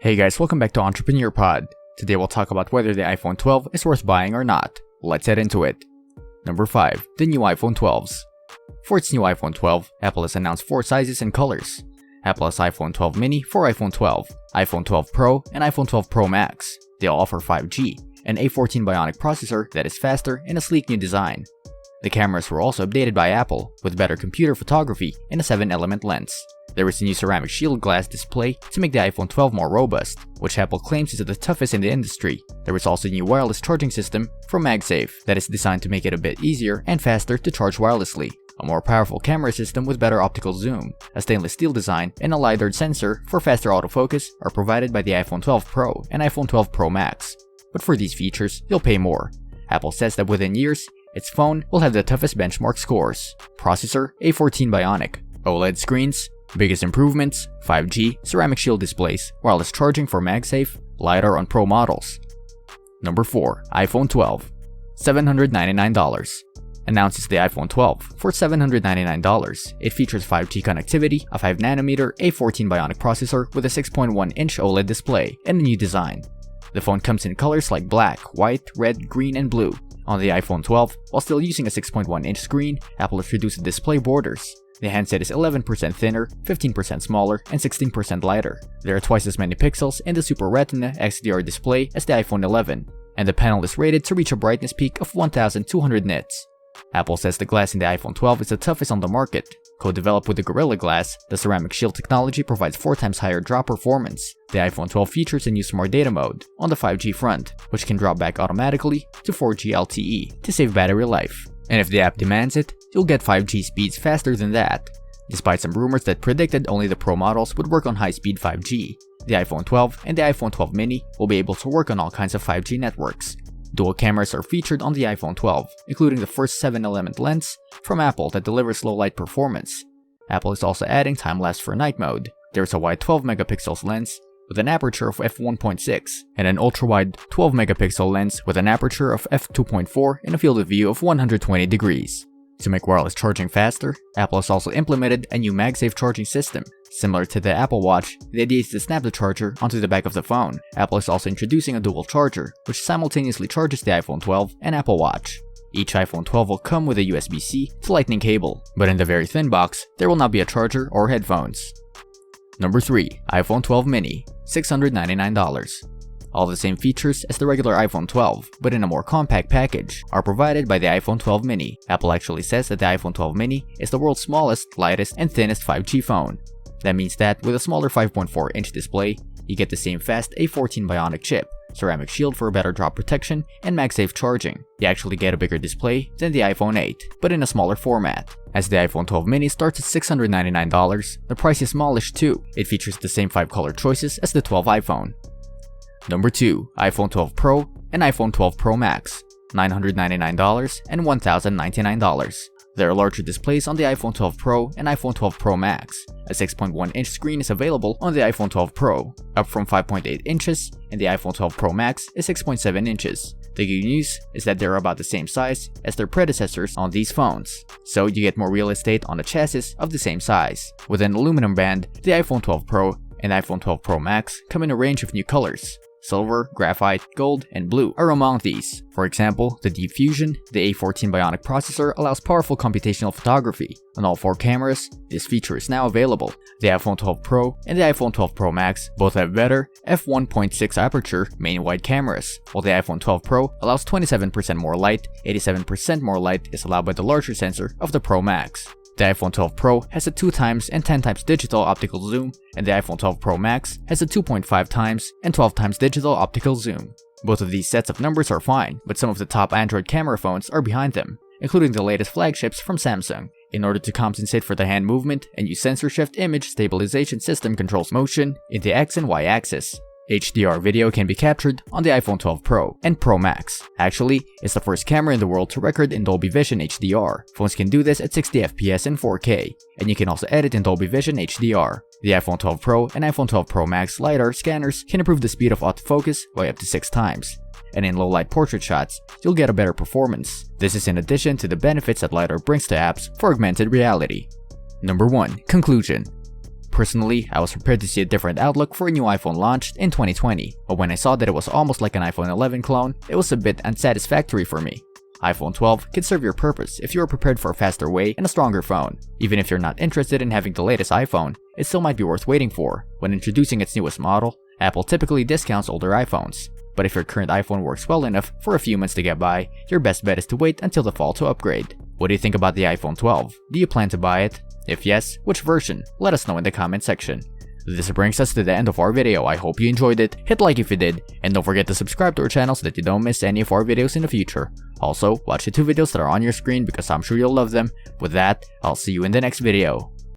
Hey guys, welcome back to Entrepreneur Pod. Today we'll talk about whether the iPhone 12 is worth buying or not. Let's head into it. Number 5. The new iPhone 12s. For its new iPhone 12, Apple has announced 4 sizes and colors. Apple has iPhone 12 mini for iPhone 12, iPhone 12 Pro, and iPhone 12 Pro Max. They all offer 5G, an A14 Bionic processor that is faster and a sleek new design. The cameras were also updated by Apple, with better computer photography and a 7-element lens. There is a new ceramic shield glass display to make the iPhone 12 more robust, which Apple claims is the toughest in the industry. There is also a new wireless charging system from MagSafe that is designed to make it a bit easier and faster to charge wirelessly. A more powerful camera system with better optical zoom, a stainless steel design, and a LiDAR sensor for faster autofocus are provided by the iPhone 12 Pro and iPhone 12 Pro Max. But for these features, you'll pay more. Apple says that within years, its phone will have the toughest benchmark scores. Processor, A14 Bionic. OLED screens, biggest improvements, 5G, ceramic shield displays, wireless charging for MagSafe, LiDAR on Pro models. Number 4. iPhone 12. $799. Announces the iPhone 12 for $799. It features 5G connectivity, a 5nm A14 Bionic processor with a 6.1-inch OLED display, and a new design. The phone comes in colors like black, white, red, green, and blue. On the iPhone 12, while still using a 6.1-inch screen, Apple has reduced the display borders. The handset is 11% thinner, 15% smaller, and 16% lighter. There are twice as many pixels in the Super Retina XDR display as the iPhone 11, and the panel is rated to reach a brightness peak of 1200 nits. Apple says the glass in the iPhone 12 is the toughest on the market. Co-developed with the Gorilla Glass, the ceramic shield technology provides 4 times higher drop performance. The iPhone 12 features a new Smart Data mode on the 5G front, which can drop back automatically to 4G LTE to save battery life. And if the app demands it, you'll get 5G speeds faster than that. Despite some rumors that predicted only the Pro models would work on high-speed 5G, the iPhone 12 and the iPhone 12 mini will be able to work on all kinds of 5G networks. Dual cameras are featured on the iPhone 12, including the first 7-element lens from Apple that delivers low-light performance. Apple is also adding time-lapse for night mode. There is a wide 12-megapixel lens with an aperture of f1.6 and an ultra-wide 12-megapixel lens with an aperture of f2.4 and a field of view of 120 degrees. To make wireless charging faster, Apple has also implemented a new MagSafe charging system. Similar to the Apple Watch, the idea is to snap the charger onto the back of the phone. Apple is also introducing a dual charger, which simultaneously charges the iPhone 12 and Apple Watch. Each iPhone 12 will come with a USB-C to Lightning cable, but in the very thin box, there will not be a charger or headphones. Number 3. iPhone 12 mini. $699. All the same features as the regular iPhone 12, but in a more compact package, are provided by the iPhone 12 mini. Apple actually says that the iPhone 12 mini is the world's smallest, lightest, and thinnest 5G phone. That means that with a smaller 5.4-inch display, you get the same fast A14 Bionic chip, ceramic shield for better drop protection, and MagSafe charging. You actually get a bigger display than the iPhone 8, but in a smaller format. As the iPhone 12 mini starts at $699, the price is smallish too. It features the same 5 color choices as the 12 iPhone. Number 2. iPhone 12 Pro and iPhone 12 Pro Max. $999 and $1,099. There are larger displays on the iPhone 12 Pro and iPhone 12 Pro Max. A 6.1-inch screen is available on the iPhone 12 Pro, up from 5.8 inches, and the iPhone 12 Pro Max is 6.7 inches. The good news is that they're about the same size as their predecessors on these phones, so you get more real estate on the chassis of the same size. With an aluminum band, the iPhone 12 Pro and iPhone 12 Pro Max come in a range of new colors. Silver, graphite, gold, and blue are among these. For example, the Deep Fusion, the A14 Bionic processor allows powerful computational photography. On all 4 cameras, this feature is now available. The iPhone 12 Pro and the iPhone 12 Pro Max both have better f1.6 aperture main wide cameras, while the iPhone 12 Pro allows 27% more light, 87% more light is allowed by the larger sensor of the Pro Max. The iPhone 12 Pro has a 2 times and 10 times digital optical zoom, and the iPhone 12 Pro Max has a 2.5 times and 12 times digital optical zoom. Both of these sets of numbers are fine, but some of the top Android camera phones are behind them, including the latest flagships from Samsung. In order to compensate for the hand movement, a new sensor shift image stabilization system controls motion in the X and Y axis. HDR video can be captured on the iPhone 12 Pro and Pro Max. Actually, it's the first camera in the world to record in Dolby Vision HDR. Phones can do this at 60 FPS and 4K, and you can also edit in Dolby Vision HDR. The iPhone 12 Pro and iPhone 12 Pro Max LiDAR scanners can improve the speed of autofocus by up to 6 times. And in low-light portrait shots, you'll get a better performance. This is in addition to the benefits that LiDAR brings to apps for augmented reality. Number 1. Conclusion. Personally, I was prepared to see a different outlook for a new iPhone launched in 2020, but when I saw that it was almost like an iPhone 11 clone, it was a bit unsatisfactory for me. iPhone 12 can serve your purpose if you are prepared for a faster way and a stronger phone. Even if you're not interested in having the latest iPhone, it still might be worth waiting for. When introducing its newest model, Apple typically discounts older iPhones. But if your current iPhone works well enough for a few months to get by, your best bet is to wait until the fall to upgrade. What do you think about the iPhone 12? Do you plan to buy it? If yes, which version? Let us know in the comment section. This brings us to the end of our video. I hope you enjoyed it. Hit like if you did, and don't forget to subscribe to our channel so that you don't miss any of our videos in the future. Also, watch the 2 videos that are on your screen because I'm sure you'll love them. With that, I'll see you in the next video.